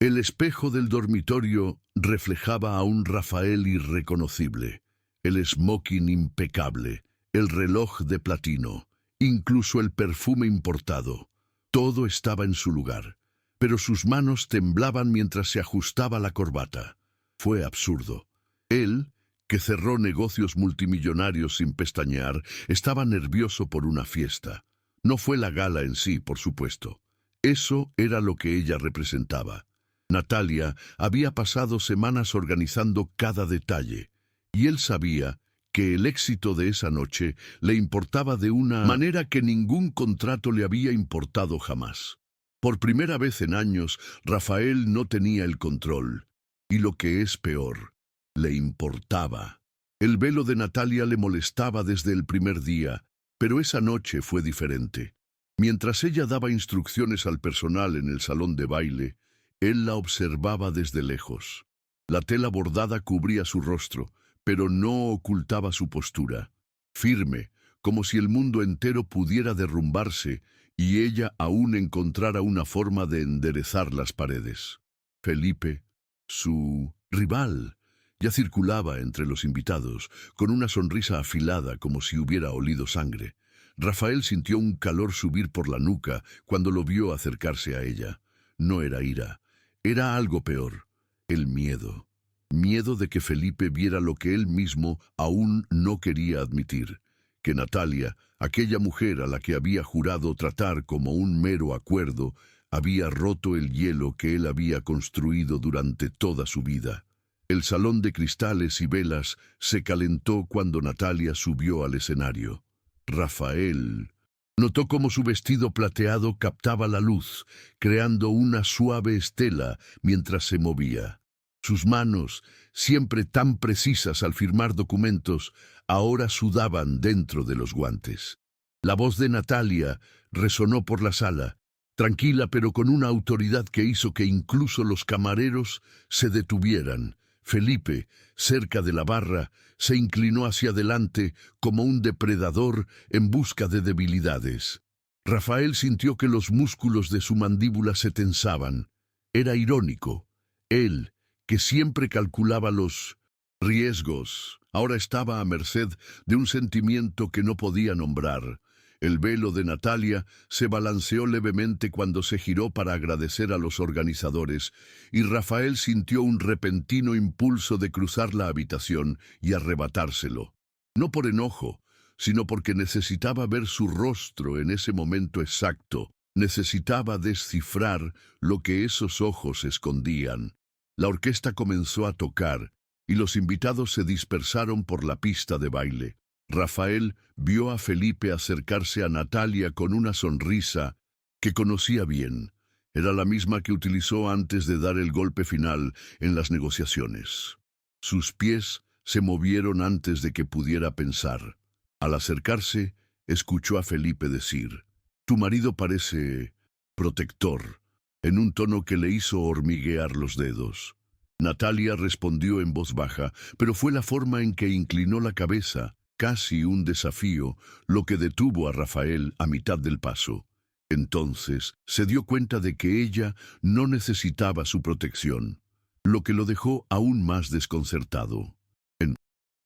El espejo del dormitorio reflejaba a un Rafael irreconocible, el smoking impecable, el reloj de platino, incluso el perfume importado. Todo estaba en su lugar, pero sus manos temblaban mientras se ajustaba la corbata. Fue absurdo. Él, que cerró negocios multimillonarios sin pestañear, estaba nervioso por una fiesta. No fue la gala en sí, por supuesto. Eso era lo que ella representaba. Natalia había pasado semanas organizando cada detalle, y él sabía que el éxito de esa noche le importaba de una manera que ningún contrato le había importado jamás. Por primera vez en años, Rafael no tenía el control, y lo que es peor, le importaba. El velo de Natalia le molestaba desde el primer día, pero esa noche fue diferente. Mientras ella daba instrucciones al personal en el salón de baile, él la observaba desde lejos. La tela bordada cubría su rostro, pero no ocultaba su postura. Firme, como si el mundo entero pudiera derrumbarse y ella aún encontrara una forma de enderezar las paredes. Felipe, su rival, ya circulaba entre los invitados, con una sonrisa afilada como si hubiera olido sangre. Rafael sintió un calor subir por la nuca cuando lo vio acercarse a ella. No era ira. Era algo peor, el miedo. Miedo de que Felipe viera lo que él mismo aún no quería admitir, que Natalia, aquella mujer a la que había jurado tratar como un mero acuerdo, había roto el hielo que él había construido durante toda su vida. El salón de cristales y velas se calentó cuando Natalia subió al escenario. Rafael notó cómo su vestido plateado captaba la luz, creando una suave estela mientras se movía. Sus manos, siempre tan precisas al firmar documentos, ahora sudaban dentro de los guantes. La voz de Natalia resonó por la sala, tranquila pero con una autoridad que hizo que incluso los camareros se detuvieran. Felipe, cerca de la barra, se inclinó hacia adelante como un depredador en busca de debilidades. Rafael sintió que los músculos de su mandíbula se tensaban. Era irónico. Él, que siempre calculaba los riesgos, ahora estaba a merced de un sentimiento que no podía nombrar. El velo de Natalia se balanceó levemente cuando se giró para agradecer a los organizadores, y Rafael sintió un repentino impulso de cruzar la habitación y arrebatárselo. No por enojo, sino porque necesitaba ver su rostro en ese momento exacto. Necesitaba descifrar lo que esos ojos escondían. La orquesta comenzó a tocar, y los invitados se dispersaron por la pista de baile. Rafael vio a Felipe acercarse a Natalia con una sonrisa que conocía bien. Era la misma que utilizó antes de dar el golpe final en las negociaciones. Sus pies se movieron antes de que pudiera pensar. Al acercarse, escuchó a Felipe decir: «Tu marido parece protector», en un tono que le hizo hormiguear los dedos. Natalia respondió en voz baja, pero fue la forma en que inclinó la cabeza, casi un desafío, lo que detuvo a Rafael a mitad del paso. Entonces se dio cuenta de que ella no necesitaba su protección, lo que lo dejó aún más desconcertado. En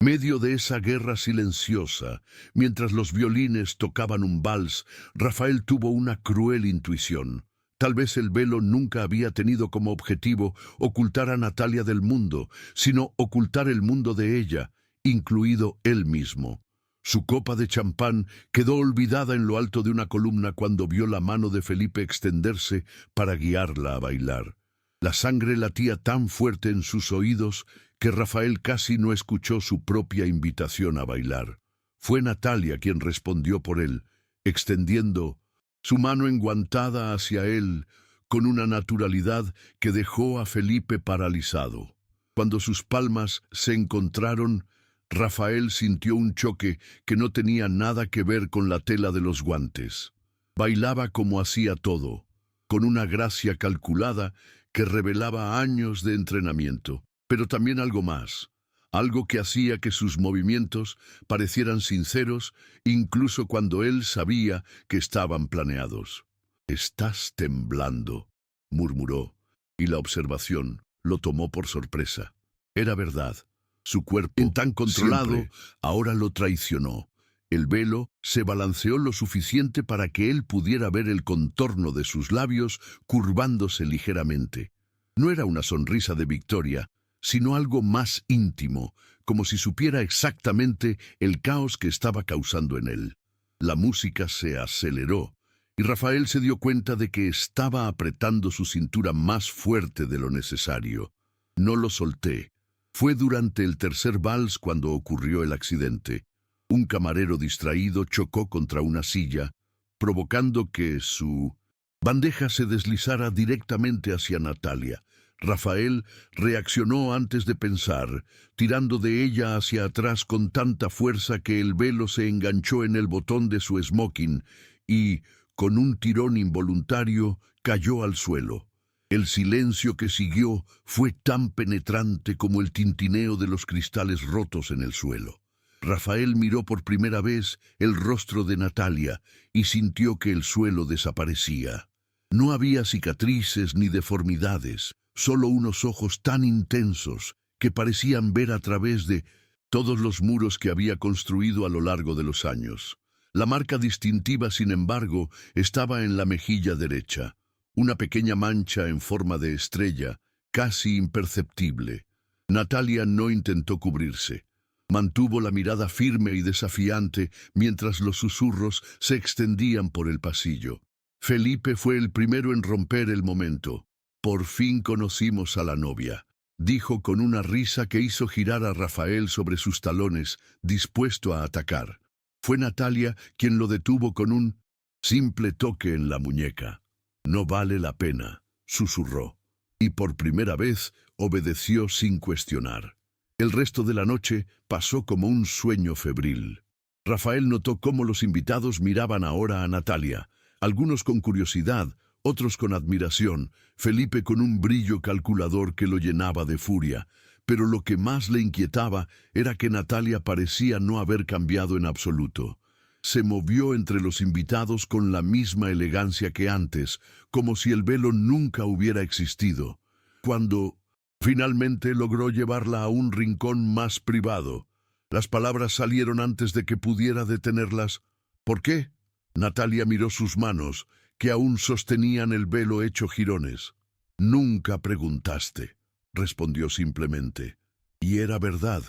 medio de esa guerra silenciosa, mientras los violines tocaban un vals, Rafael tuvo una cruel intuición. Tal vez el velo nunca había tenido como objetivo ocultar a Natalia del mundo, sino ocultar el mundo de ella, incluido él mismo. Su copa de champán quedó olvidada en lo alto de una columna cuando vio la mano de Felipe extenderse para guiarla a bailar. La sangre latía tan fuerte en sus oídos que Rafael casi no escuchó su propia invitación a bailar. Fue Natalia quien respondió por él, extendiendo su mano enguantada hacia él con una naturalidad que dejó a Felipe paralizado. Cuando sus palmas se encontraron, Rafael sintió un choque que no tenía nada que ver con la tela de los guantes. Bailaba como hacía todo, con una gracia calculada que revelaba años de entrenamiento, pero también algo más. Algo que hacía que sus movimientos parecieran sinceros, incluso cuando él sabía que estaban planeados. «Estás temblando», murmuró. y la observación lo tomó por sorpresa. Era verdad. Su cuerpo, tan controlado, ahora lo traicionó. El velo se balanceó lo suficiente para que él pudiera ver el contorno de sus labios curvándose ligeramente. No era una sonrisa de victoria, sino algo más íntimo, como si supiera exactamente el caos que estaba causando en él. La música se aceleró, y Rafael se dio cuenta de que estaba apretando su cintura más fuerte de lo necesario. No lo solté. Fue durante el tercer vals cuando ocurrió el accidente. Un camarero distraído chocó contra una silla, provocando que su bandeja se deslizara directamente hacia Natalia. Rafael reaccionó antes de pensar, tirando de ella hacia atrás con tanta fuerza que el velo se enganchó en el botón de su smoking y, con un tirón involuntario, cayó al suelo. El silencio que siguió fue tan penetrante como el tintineo de los cristales rotos en el suelo. Rafael miró por primera vez el rostro de Natalia y sintió que el suelo desaparecía. No había cicatrices ni deformidades, solo unos ojos tan intensos que parecían ver a través de todos los muros que había construido a lo largo de los años. La marca distintiva, sin embargo, estaba en la mejilla derecha, una pequeña mancha en forma de estrella, casi imperceptible. Natalia no intentó cubrirse. Mantuvo la mirada firme y desafiante mientras los susurros se extendían por el pasillo. Felipe fue el primero en romper el momento. «Por fin conocimos a la novia», dijo con una risa que hizo girar a Rafael sobre sus talones, dispuesto a atacar. Fue Natalia quien lo detuvo con un simple toque en la muñeca. «No vale la pena», susurró, y por primera vez obedeció sin cuestionar. El resto de la noche pasó como un sueño febril. Rafael notó cómo los invitados miraban ahora a Natalia, algunos con curiosidad, otros con admiración, Felipe con un brillo calculador que lo llenaba de furia, pero lo que más le inquietaba era que Natalia parecía no haber cambiado en absoluto. Se movió entre los invitados con la misma elegancia que antes, como si el velo nunca hubiera existido. Cuando finalmente logró llevarla a un rincón más privado, las palabras salieron antes de que pudiera detenerlas. «¿Por qué?» Natalia miró sus manos, que aún sostenían el velo hecho jirones. «Nunca preguntaste», respondió simplemente. Y era verdad.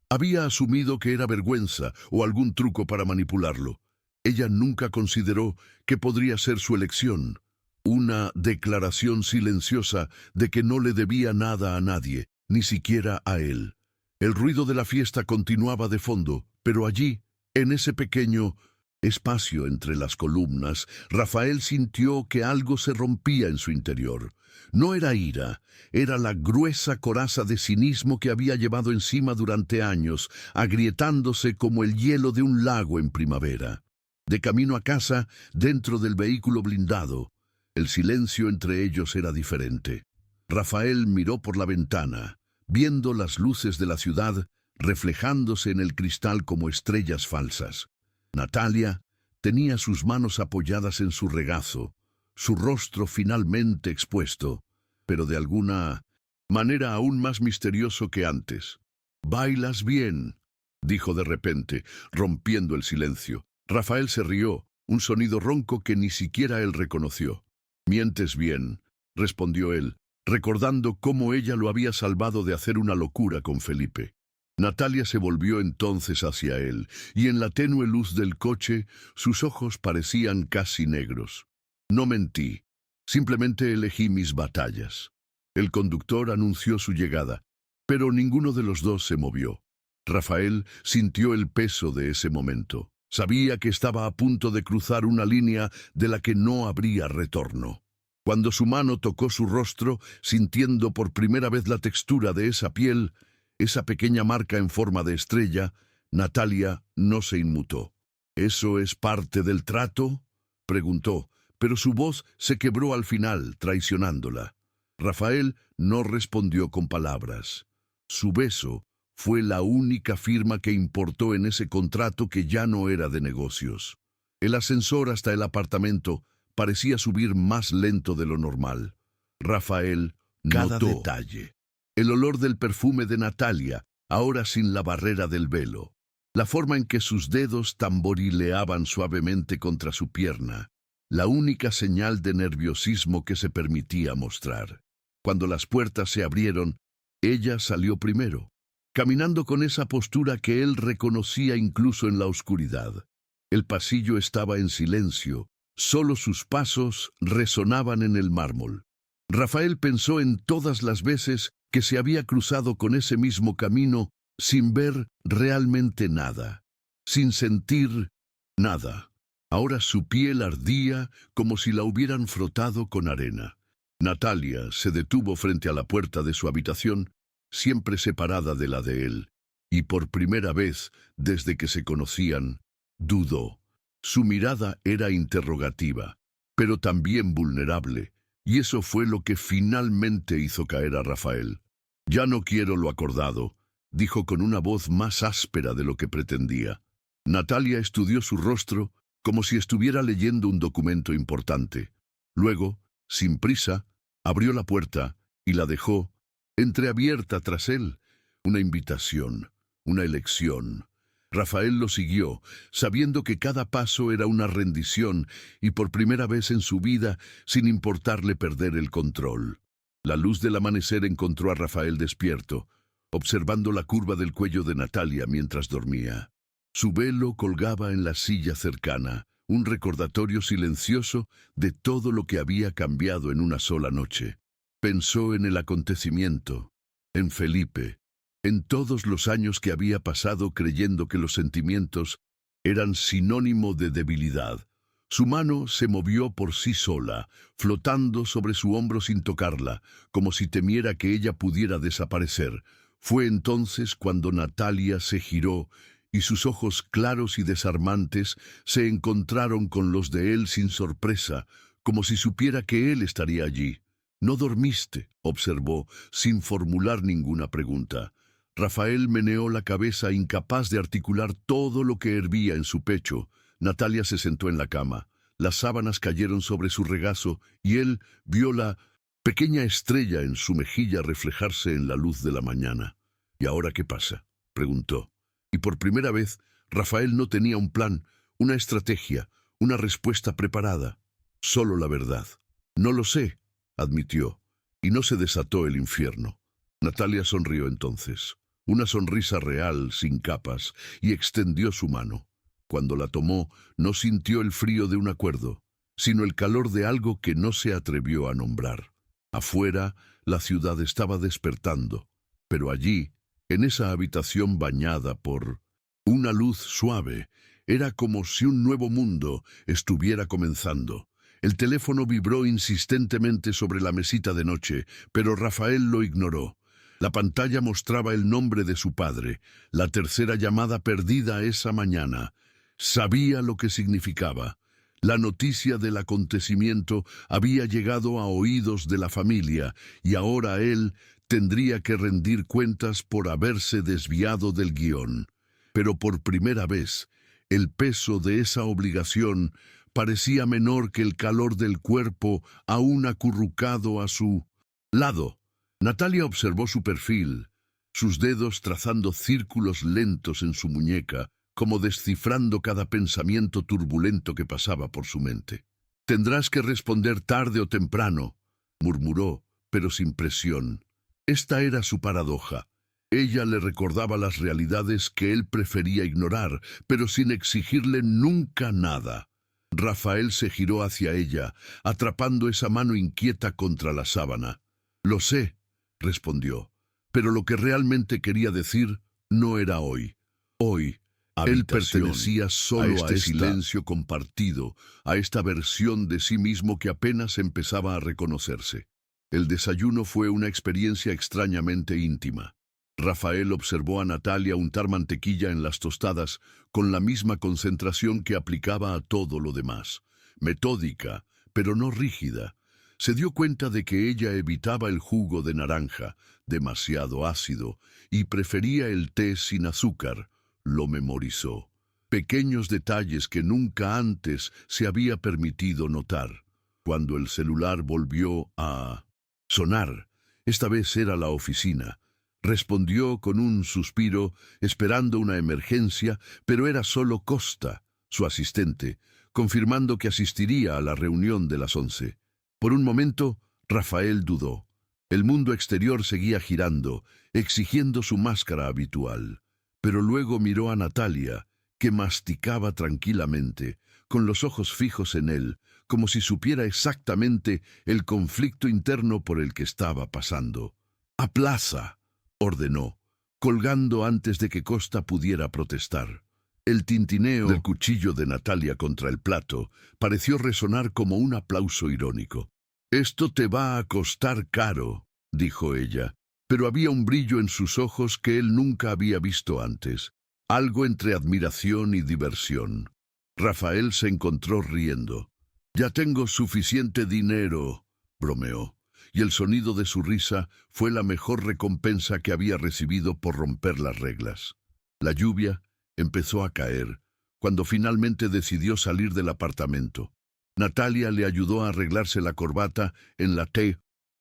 Había asumido que era vergüenza o algún truco para manipularlo. Ella nunca consideró que podría ser su elección. Una declaración silenciosa de que no le debía nada a nadie, ni siquiera a él. El ruido de la fiesta continuaba de fondo, pero allí, en ese pequeño espacio entre las columnas, Rafael sintió que algo se rompía en su interior. No era ira, era la gruesa coraza de cinismo que había llevado encima durante años, agrietándose como el hielo de un lago en primavera. De camino a casa, dentro del vehículo blindado, el silencio entre ellos era diferente. Rafael miró por la ventana, viendo las luces de la ciudad reflejándose en el cristal como estrellas falsas. Natalia tenía sus manos apoyadas en su regazo, su rostro finalmente expuesto, pero de alguna manera aún más misterioso que antes. «Bailas bien», dijo de repente, rompiendo el silencio. Rafael se rió, un sonido ronco que ni siquiera él reconoció. «Mientes bien», respondió él, recordando cómo ella lo había salvado de hacer una locura con Felipe. Natalia se volvió entonces hacia él, y en la tenue luz del coche sus ojos parecían casi negros. «No mentí, simplemente elegí mis batallas». El conductor anunció su llegada, pero ninguno de los dos se movió. Rafael sintió el peso de ese momento. Sabía que estaba a punto de cruzar una línea de la que no habría retorno. Cuando su mano tocó su rostro, sintiendo por primera vez la textura de esa piel, esa pequeña marca en forma de estrella, Natalia no se inmutó. «¿Eso es parte del trato?», preguntó, pero su voz se quebró al final, traicionándola. Rafael no respondió con palabras. Su beso fue la única firma que importó en ese contrato que ya no era de negocios. El ascensor hasta el apartamento parecía subir más lento de lo normal. Rafael Cada detalle. El olor del perfume de Natalia, ahora sin la barrera del velo. La forma en que sus dedos tamborileaban suavemente contra su pierna. La única señal de nerviosismo que se permitía mostrar. Cuando las puertas se abrieron, ella salió primero, caminando con esa postura que él reconocía incluso en la oscuridad. El pasillo estaba en silencio, solo sus pasos resonaban en el mármol. Rafael pensó en todas las veces que se había cruzado con ese mismo camino sin ver realmente nada, sin sentir nada. Ahora su piel ardía como si la hubieran frotado con arena. Natalia se detuvo frente a la puerta de su habitación, siempre separada de la de él, y por primera vez, desde que se conocían, dudó. Su mirada era interrogativa, pero también vulnerable, y eso fue lo que finalmente hizo caer a Rafael. «Ya no quiero lo acordado», dijo con una voz más áspera de lo que pretendía. Natalia estudió su rostro como si estuviera leyendo un documento importante. Luego, sin prisa, abrió la puerta y la dejó entreabierta tras él. Una invitación, una elección. Rafael lo siguió, sabiendo que cada paso era una rendición y por primera vez en su vida, sin importarle perder el control. La luz del amanecer encontró a Rafael despierto, observando la curva del cuello de Natalia mientras dormía. Su velo colgaba en la silla cercana, un recordatorio silencioso de todo lo que había cambiado en una sola noche. Pensó en el acontecimiento, en Felipe, en todos los años que había pasado creyendo que los sentimientos eran sinónimo de debilidad. Su mano se movió por sí sola, flotando sobre su hombro sin tocarla, como si temiera que ella pudiera desaparecer. Fue entonces cuando Natalia se giró y sus ojos claros y desarmantes se encontraron con los de él sin sorpresa, como si supiera que él estaría allí. «No dormiste», observó, sin formular ninguna pregunta. Rafael meneó la cabeza, incapaz de articular todo lo que hervía en su pecho. Natalia se sentó en la cama. Las sábanas cayeron sobre su regazo y él vio la pequeña estrella en su mejilla reflejarse en la luz de la mañana. «¿Y ahora qué pasa?», preguntó. Y por primera vez, Rafael no tenía un plan, una estrategia, una respuesta preparada. Solo la verdad. «No lo sé», admitió, y no se desató el infierno. Natalia sonrió entonces, una sonrisa real, sin capas, y extendió su mano. Cuando la tomó, no sintió el frío de un acuerdo, sino el calor de algo que no se atrevió a nombrar. Afuera, la ciudad estaba despertando, pero allí, en esa habitación bañada por una luz suave, era como si un nuevo mundo estuviera comenzando. El teléfono vibró insistentemente sobre la mesita de noche, pero Rafael lo ignoró. La pantalla mostraba el nombre de su padre, la tercera llamada perdida esa mañana. Sabía lo que significaba. La noticia del acontecimiento había llegado a oídos de la familia y ahora él tendría que rendir cuentas por haberse desviado del guión. Pero por primera vez, el peso de esa obligación parecía menor que el calor del cuerpo aún acurrucado a su lado. Natalia observó su perfil, sus dedos trazando círculos lentos en su muñeca, como descifrando cada pensamiento turbulento que pasaba por su mente. «Tendrás que responder tarde o temprano», murmuró, pero sin presión. Esta era su paradoja. Ella le recordaba las realidades que él prefería ignorar, pero sin exigirle nunca nada. Rafael se giró hacia ella, atrapando esa mano inquieta contra la sábana. «Lo sé», respondió, «pero lo que realmente quería decir no era hoy. Hoy, él pertenecía solo a este silencio compartido, a esta versión de sí mismo que apenas empezaba a reconocerse». El desayuno fue una experiencia extrañamente íntima. Rafael observó a Natalia untar mantequilla en las tostadas con la misma concentración que aplicaba a todo lo demás. Metódica, pero no rígida. Se dio cuenta de que ella evitaba el jugo de naranja, demasiado ácido, y prefería el té sin azúcar. Lo memorizó. Pequeños detalles que nunca antes se había permitido notar. Cuando el celular volvió a sonar, Esta vez era la oficina. Respondió con un suspiro, esperando una emergencia, pero era solo Costa, su asistente, confirmando que asistiría a la reunión de las 11. Por un momento, Rafael dudó. El mundo exterior seguía girando, exigiendo su máscara habitual. Pero luego miró a Natalia, que masticaba tranquilamente, con los ojos fijos en él, como si supiera exactamente el conflicto interno por el que estaba pasando. «Aplaza», ordenó, colgando antes de que Costa pudiera protestar. El tintineo del cuchillo de Natalia contra el plato pareció resonar como un aplauso irónico. «Esto te va a costar caro», dijo ella, pero había un brillo en sus ojos que él nunca había visto antes, algo entre admiración y diversión. Rafael se encontró riendo. «Ya tengo suficiente dinero», bromeó, y el sonido de su risa fue la mejor recompensa que había recibido por romper las reglas. La lluvia empezó a caer, cuando finalmente decidió salir del apartamento. Natalia le ayudó a arreglarse la corbata en la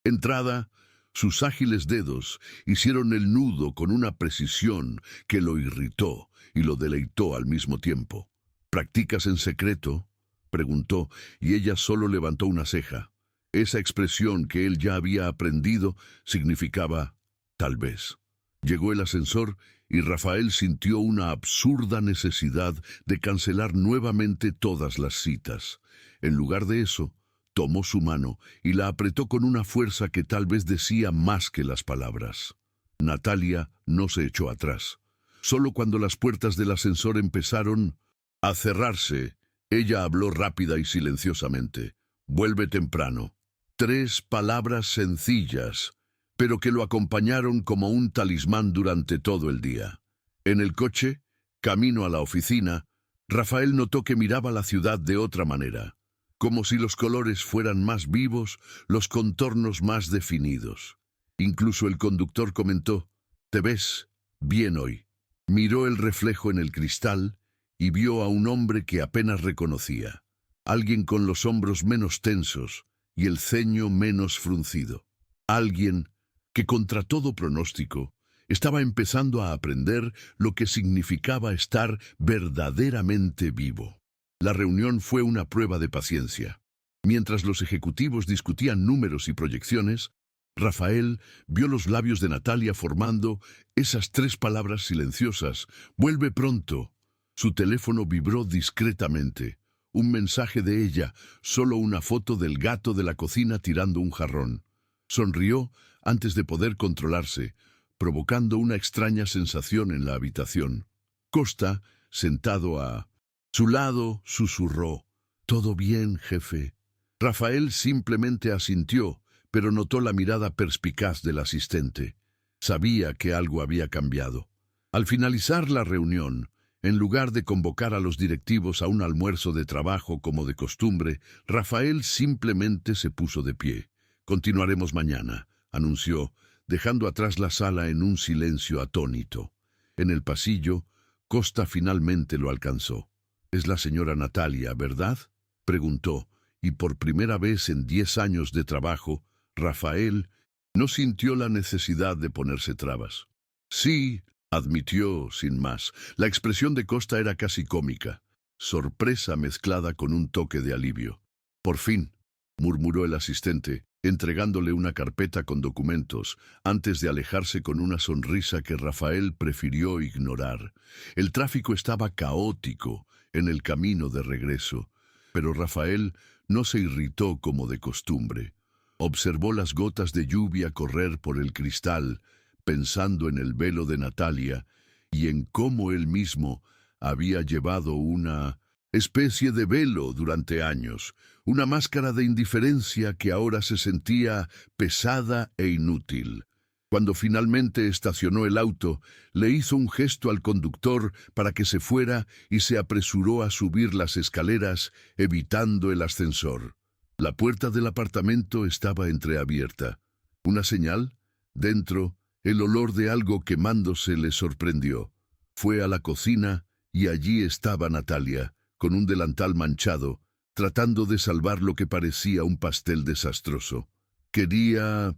entrada. Sus ágiles dedos hicieron el nudo con una precisión que lo irritó y lo deleitó al mismo tiempo. «¿Practicas en secreto?», preguntó, y ella solo levantó una ceja. Esa expresión que él ya había aprendido significaba «tal vez». Llegó el ascensor y Rafael sintió una absurda necesidad de cancelar nuevamente todas las citas. En lugar de eso, tomó su mano y la apretó con una fuerza que tal vez decía más que las palabras. Natalia no se echó atrás. Solo cuando las puertas del ascensor empezaron a cerrarse, ella habló rápida y silenciosamente. «Vuelve temprano». 3 palabras sencillas, pero que lo acompañaron como un talismán durante todo el día. En el coche, camino a la oficina, Rafael notó que miraba la ciudad de otra manera, como si los colores fueran más vivos, los contornos más definidos. Incluso el conductor comentó: «Te ves bien hoy». Miró el reflejo en el cristal y vio a un hombre que apenas reconocía, alguien con los hombros menos tensos y el ceño menos fruncido, alguien que contra todo pronóstico estaba empezando a aprender lo que significaba estar verdaderamente vivo. La reunión fue una prueba de paciencia. Mientras los ejecutivos discutían números y proyecciones, Rafael vio los labios de Natalia formando esas 3 palabras silenciosas: «Vuelve pronto». Su teléfono vibró discretamente. Un mensaje de ella, solo una foto del gato de la cocina tirando un jarrón. Sonrió antes de poder controlarse, provocando una extraña sensación en la habitación. Costa, sentado a su lado, susurró: «¿Todo bien, jefe?». Rafael simplemente asintió, pero notó la mirada perspicaz del asistente. Sabía que algo había cambiado. Al finalizar la reunión, en lugar de convocar a los directivos a un almuerzo de trabajo como de costumbre, Rafael simplemente se puso de pie. «Continuaremos mañana», anunció, dejando atrás la sala en un silencio atónito. En el pasillo, Costa finalmente lo alcanzó. «Es la señora Natalia, ¿verdad?», preguntó, y por primera vez en 10 años de trabajo, Rafael no sintió la necesidad de ponerse trabas. «Sí», admitió sin más. La expresión de Costa era casi cómica, sorpresa mezclada con un toque de alivio. «Por fin», murmuró el asistente, entregándole una carpeta con documentos, antes de alejarse con una sonrisa que Rafael prefirió ignorar. El tráfico estaba caótico en el camino de regreso, pero Rafael no se irritó como de costumbre. Observó las gotas de lluvia correr por el cristal, pensando en el velo de Natalia y en cómo él mismo había llevado una especie de velo durante años, una máscara de indiferencia que ahora se sentía pesada e inútil. Cuando finalmente estacionó el auto, le hizo un gesto al conductor para que se fuera y se apresuró a subir las escaleras, evitando el ascensor. La puerta del apartamento estaba entreabierta. ¿Una señal? Dentro, el olor de algo quemándose le sorprendió. Fue a la cocina y allí estaba Natalia, con un delantal manchado, tratando de salvar lo que parecía un pastel desastroso. «Quería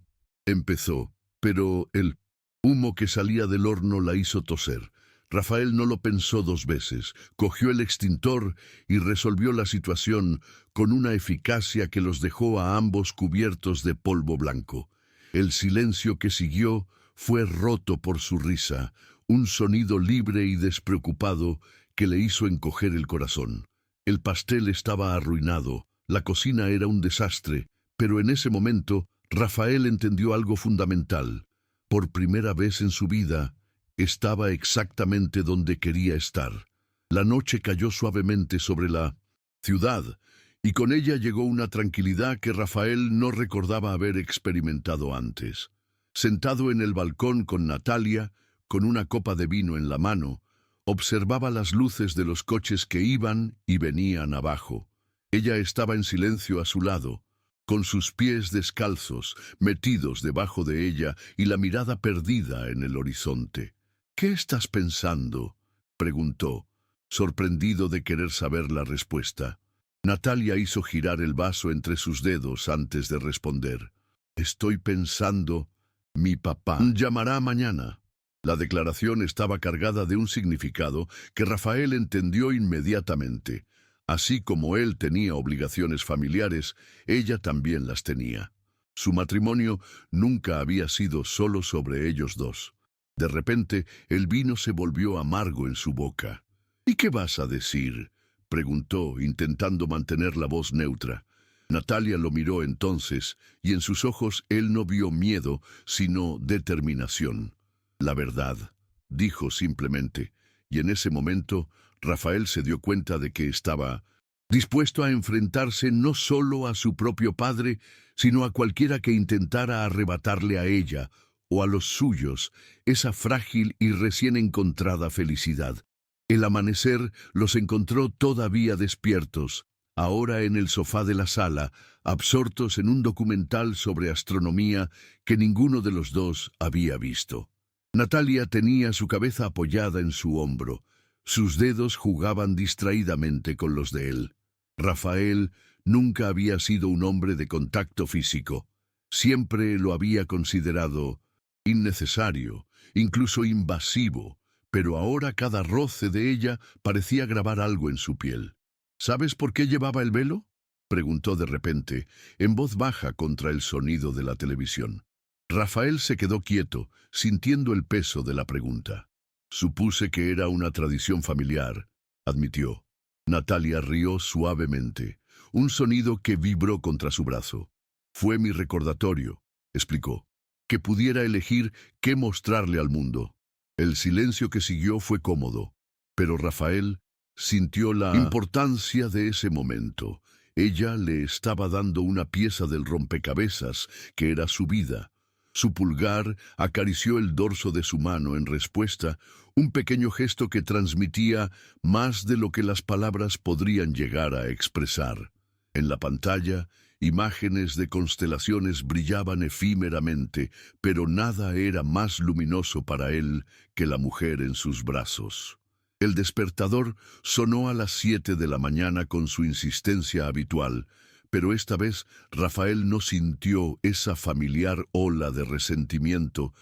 empezó, pero el humo que salía del horno la hizo toser. Rafael no lo pensó dos veces, cogió el extintor y resolvió la situación con una eficacia que los dejó a ambos cubiertos de polvo blanco. El silencio que siguió fue roto por su risa, un sonido libre y despreocupado que le hizo encoger el corazón. El pastel estaba arruinado, la cocina era un desastre, pero en ese momento Rafael entendió algo fundamental. Por primera vez en su vida, estaba exactamente donde quería estar. La noche cayó suavemente sobre la ciudad, y con ella llegó una tranquilidad que Rafael no recordaba haber experimentado antes. Sentado en el balcón con Natalia, con una copa de vino en la mano, observaba las luces de los coches que iban y venían abajo. Ella estaba en silencio a su lado, con sus pies descalzos, metidos debajo de ella y la mirada perdida en el horizonte. «¿Qué estás pensando?», preguntó, sorprendido de querer saber la respuesta. Natalia hizo girar el vaso entre sus dedos antes de responder. «Estoy pensando, mi papá llamará mañana». La declaración estaba cargada de un significado que Rafael entendió inmediatamente. Así como él tenía obligaciones familiares, ella también las tenía. Su matrimonio nunca había sido solo sobre ellos dos. De repente, el vino se volvió amargo en su boca. «¿Y qué vas a decir?», preguntó, intentando mantener la voz neutra. Natalia lo miró entonces, y en sus ojos él no vio miedo, sino determinación. «La verdad», dijo simplemente, y en ese momento Rafael se dio cuenta de que estaba dispuesto a enfrentarse no solo a su propio padre, sino a cualquiera que intentara arrebatarle a ella o a los suyos esa frágil y recién encontrada felicidad. El amanecer los encontró todavía despiertos, ahora en el sofá de la sala, absortos en un documental sobre astronomía que ninguno de los dos había visto. Natalia tenía su cabeza apoyada en su hombro. Sus dedos jugaban distraídamente con los de él. Rafael nunca había sido un hombre de contacto físico. Siempre lo había considerado innecesario, incluso invasivo, pero ahora cada roce de ella parecía grabar algo en su piel. «¿Sabes por qué llevaba el velo?», preguntó de repente, en voz baja contra el sonido de la televisión. Rafael se quedó quieto, sintiendo el peso de la pregunta. «Supuse que era una tradición familiar», admitió. Natalia rió suavemente, un sonido que vibró contra su brazo. «Fue mi recordatorio», explicó, «que pudiera elegir qué mostrarle al mundo». El silencio que siguió fue cómodo, pero Rafael sintió la importancia de ese momento. Ella le estaba dando una pieza del rompecabezas que era su vida. Su pulgar acarició el dorso de su mano en respuesta, un pequeño gesto que transmitía más de lo que las palabras podrían llegar a expresar. En la pantalla, imágenes de constelaciones brillaban efímeramente, pero nada era más luminoso para él que la mujer en sus brazos. El despertador sonó a las 7 de la mañana con su insistencia habitual, pero esta vez Rafael no sintió esa familiar ola de resentimiento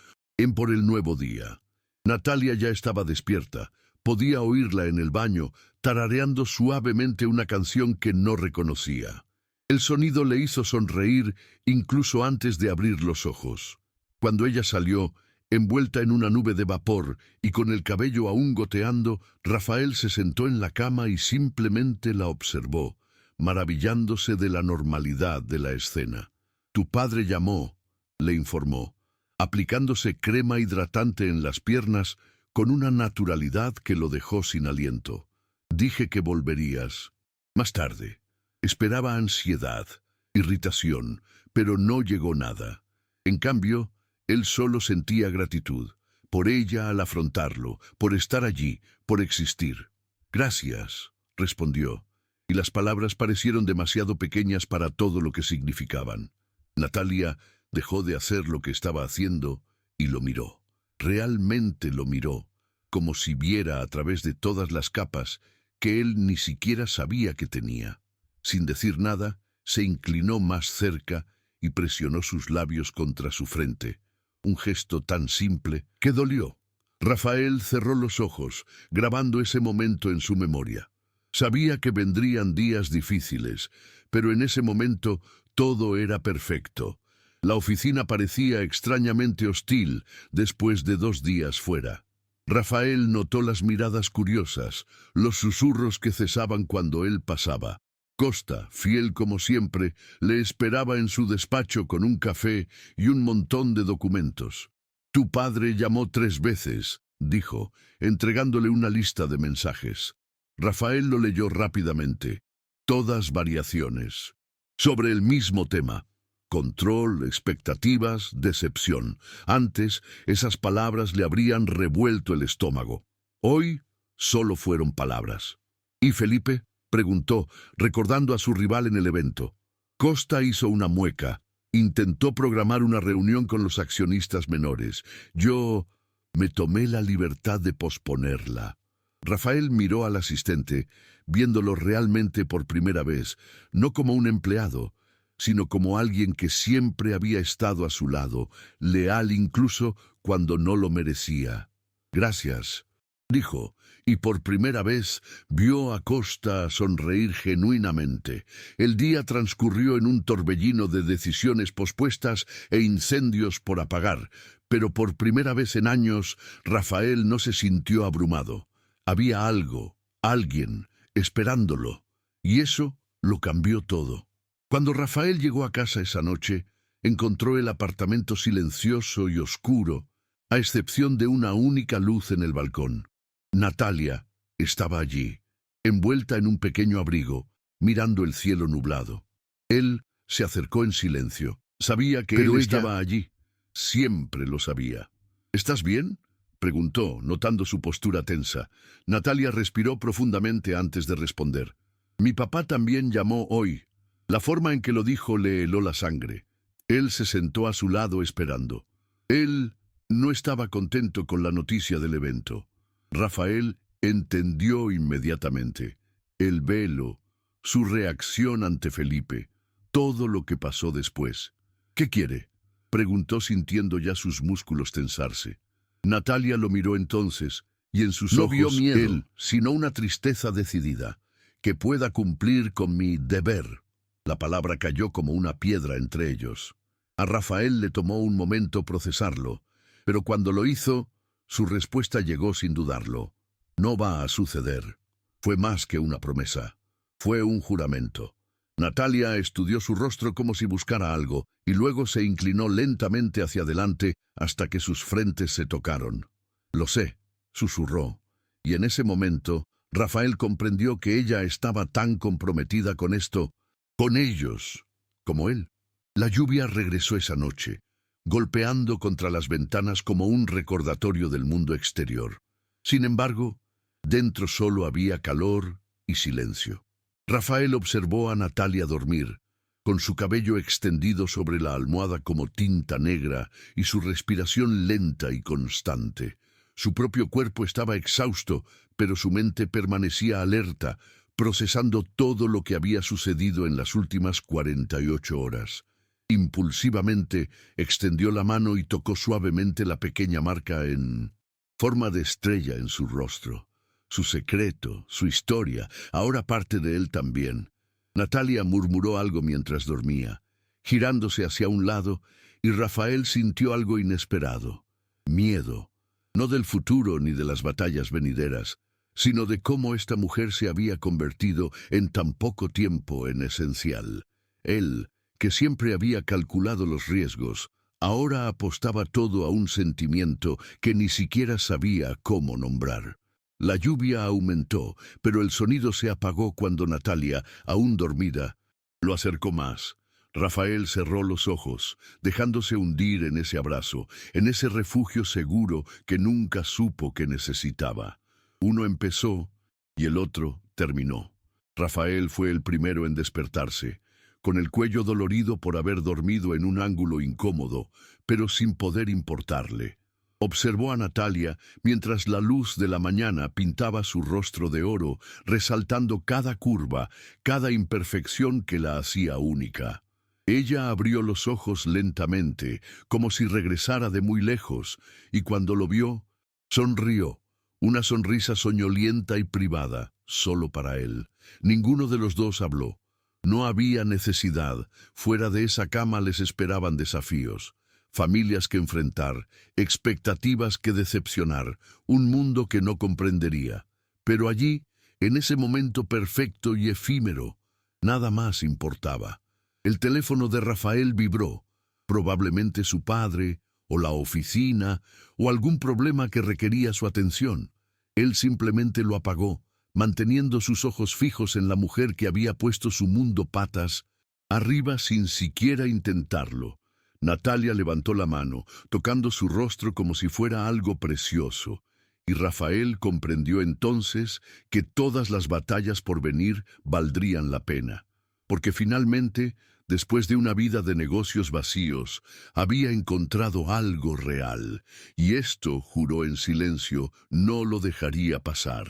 por el nuevo día. Natalia ya estaba despierta, podía oírla en el baño, tarareando suavemente una canción que no reconocía. El sonido le hizo sonreír incluso antes de abrir los ojos. Cuando ella salió, envuelta en una nube de vapor y con el cabello aún goteando, Rafael se sentó en la cama y simplemente la observó, maravillándose de la normalidad de la escena. «Tu padre llamó», le informó, aplicándose crema hidratante en las piernas con una naturalidad que lo dejó sin aliento. «Dije que volverías. Más tarde». Esperaba ansiedad, irritación, pero no llegó nada. En cambio, él solo sentía gratitud, por ella al afrontarlo, por estar allí, por existir. «Gracias», respondió, y las palabras parecieron demasiado pequeñas para todo lo que significaban. Natalia dejó de hacer lo que estaba haciendo y lo miró. Realmente lo miró, como si viera a través de todas las capas que él ni siquiera sabía que tenía. Sin decir nada, se inclinó más cerca y presionó sus labios contra su frente. Un gesto tan simple que dolió. Rafael cerró los ojos, grabando ese momento en su memoria. Sabía que vendrían días difíciles, pero en ese momento todo era perfecto. La oficina parecía extrañamente hostil después de 2 días fuera. Rafael notó las miradas curiosas, los susurros que cesaban cuando él pasaba. Costa, fiel como siempre, le esperaba en su despacho con un café y un montón de documentos. «Tu padre llamó 3 veces», dijo, entregándole una lista de mensajes. Rafael lo leyó rápidamente. Todas variaciones. Sobre el mismo tema. Control, expectativas, decepción. Antes, esas palabras le habrían revuelto el estómago. Hoy, solo fueron palabras. «¿Y Felipe?», preguntó, recordando a su rival en el evento. Costa hizo una mueca. Intentó programar una reunión con los accionistas menores. Yo me tomé la libertad de posponerla. Rafael miró al asistente, viéndolo realmente por primera vez, no como un empleado, sino como alguien que siempre había estado a su lado, leal incluso cuando no lo merecía. «Gracias», dijo, y por primera vez vio a Costa sonreír genuinamente. El día transcurrió en un torbellino de decisiones pospuestas e incendios por apagar, pero por primera vez en años Rafael no se sintió abrumado. Había algo, alguien, esperándolo, y eso lo cambió todo. Cuando Rafael llegó a casa esa noche, encontró el apartamento silencioso y oscuro, a excepción de una única luz en el balcón. Natalia estaba allí, envuelta en un pequeño abrigo, mirando el cielo nublado. Él se acercó en silencio. Sabía que él estaba allí. Siempre lo sabía. «¿Estás bien?», preguntó, notando su postura tensa. Natalia respiró profundamente antes de responder. «Mi papá también llamó hoy». La forma en que lo dijo le heló la sangre. Él se sentó a su lado esperando. Él no estaba contento con la noticia del evento. Rafael entendió inmediatamente. El velo, su reacción ante Felipe, todo lo que pasó después. «¿Qué quiere?», preguntó sintiendo ya sus músculos tensarse. Natalia lo miró entonces, y en sus ojos vio miedo, él, sino una tristeza decidida. «Que pueda cumplir con mi deber». La palabra cayó como una piedra entre ellos. A Rafael le tomó un momento procesarlo, pero cuando lo hizo, su respuesta llegó sin dudarlo. «No va a suceder». Fue más que una promesa. Fue un juramento. Natalia estudió su rostro como si buscara algo, y luego se inclinó lentamente hacia adelante hasta que sus frentes se tocaron. «Lo sé», susurró, y en ese momento Rafael comprendió que ella estaba tan comprometida con esto, con ellos, como él. La lluvia regresó esa noche, golpeando contra las ventanas como un recordatorio del mundo exterior. Sin embargo, dentro solo había calor y silencio. Rafael observó a Natalia dormir, con su cabello extendido sobre la almohada como tinta negra y su respiración lenta y constante. Su propio cuerpo estaba exhausto, pero su mente permanecía alerta, procesando todo lo que había sucedido en las últimas 48 horas. Impulsivamente extendió la mano y tocó suavemente la pequeña marca en forma de estrella en su rostro. Su secreto, su historia, ahora parte de él también. Natalia murmuró algo mientras dormía, girándose hacia un lado, y Rafael sintió algo inesperado. Miedo, no del futuro ni de las batallas venideras, sino de cómo esta mujer se había convertido en tan poco tiempo en esencial. Él, que siempre había calculado los riesgos, ahora apostaba todo a un sentimiento que ni siquiera sabía cómo nombrar. La lluvia aumentó, pero el sonido se apagó cuando Natalia, aún dormida, lo acercó más. Rafael cerró los ojos, dejándose hundir en ese abrazo, en ese refugio seguro que nunca supo que necesitaba. Uno empezó y el otro terminó. Rafael fue el primero en despertarse, con el cuello dolorido por haber dormido en un ángulo incómodo, pero sin poder importarle. Observó a Natalia mientras la luz de la mañana pintaba su rostro de oro, resaltando cada curva, cada imperfección que la hacía única. Ella abrió los ojos lentamente, como si regresara de muy lejos, y cuando lo vio, sonrió, una sonrisa soñolienta y privada, solo para él. Ninguno de los dos habló. No había necesidad. Fuera de esa cama les esperaban desafíos, familias que enfrentar, expectativas que decepcionar, un mundo que no comprendería. Pero allí, en ese momento perfecto y efímero, nada más importaba. El teléfono de Rafael vibró, probablemente su padre, o la oficina, o algún problema que requería su atención. Él simplemente lo apagó, manteniendo sus ojos fijos en la mujer que había puesto su mundo patas arriba sin siquiera intentarlo. Natalia levantó la mano, tocando su rostro como si fuera algo precioso, y Rafael comprendió entonces que todas las batallas por venir valdrían la pena, porque finalmente, después de una vida de negocios vacíos, había encontrado algo real, y esto, juró en silencio, no lo dejaría pasar.